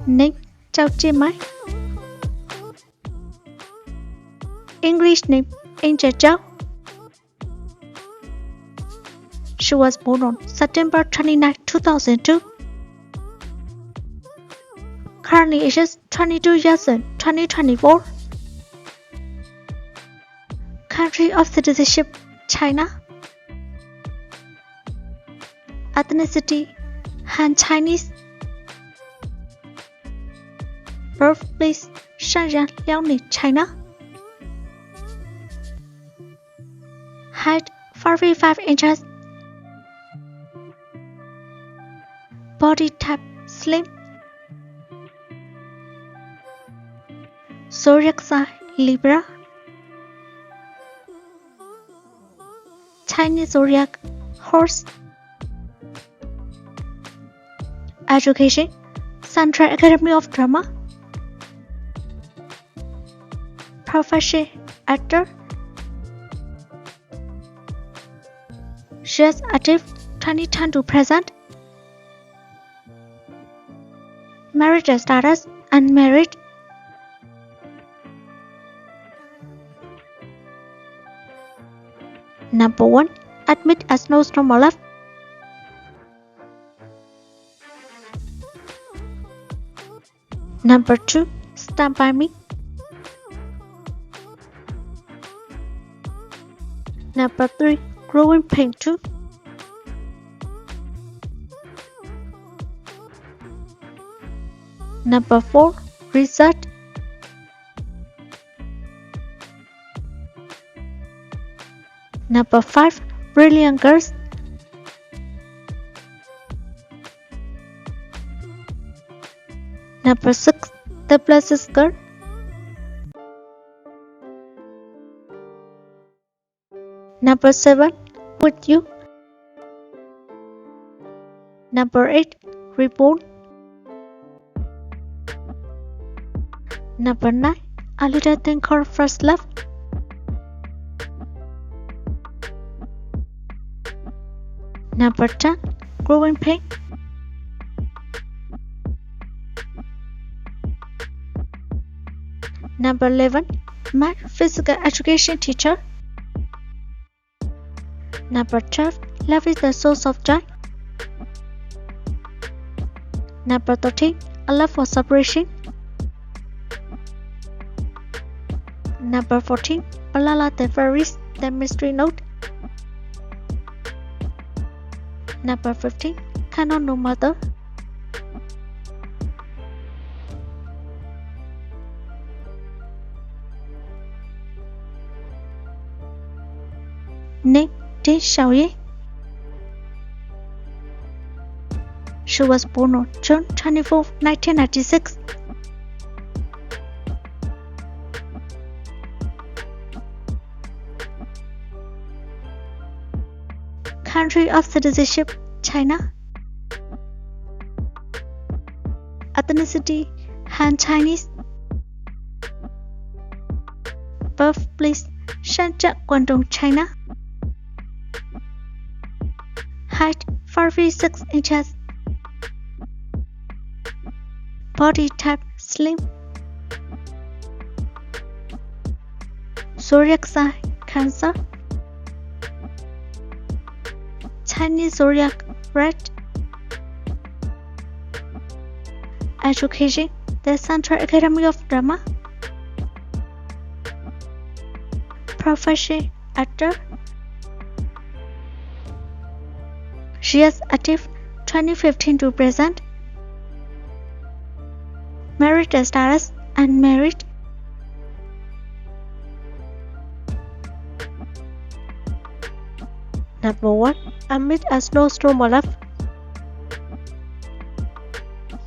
Name Zhao Jin Mai. English name Angel Zhao. She was born on September 29, 2002. Currently ages 22 years in 2024. Country of citizenship China. Ethnicity Han Chinese. Birthplace Shenzhen, Liaoning, China. Height 45 inches. Body type slim. Zodiac sign Libra. Chinese zodiac Horse. Education Central Academy of Drama. Profession actor. She is active 2010 to present. Marriage status unmarried. Number 1. Admit a Snowstorm love. Number 2. Stand by me. Number 3. Growing pain 2. Number 4. Research. Number 5. Brilliant girls. Number 6. The blessed girl. Number 7. With you. Number 8. Reborn. Number 9. A little thing called first love. Number 10. Growing pain. Number 11. My physical education teacher. Number 12. Love is the source of joy. Number 13. A love for separation. Number 14. Balala the Fairies, the mystery note. Number 15. Cannot no mother. Name Xiao Ying. She was born on June 24, 1996. Country of citizenship China. Ethnicity Han Chinese. Birthplace Shenzhen, Guangdong, China. Height 46 inches. Body type slim. Zodiac sign Cancer. Chinese zodiac Red. Education the Central Academy of Drama. Profession actor. She is active 2015 to present. Married status unmarried. Number 1. Amidst a Snowstorm love.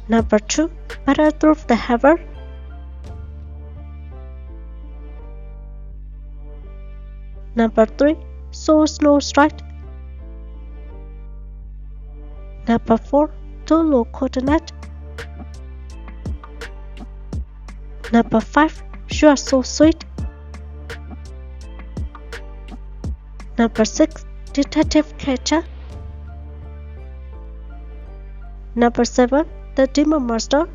Number 2. Better through the heaven. Number 3. So slow strike. Number 4. Too low coordinate. Number 5. You are so sweet. Number 6. Detective Catcher. Number 7. The Demon Master.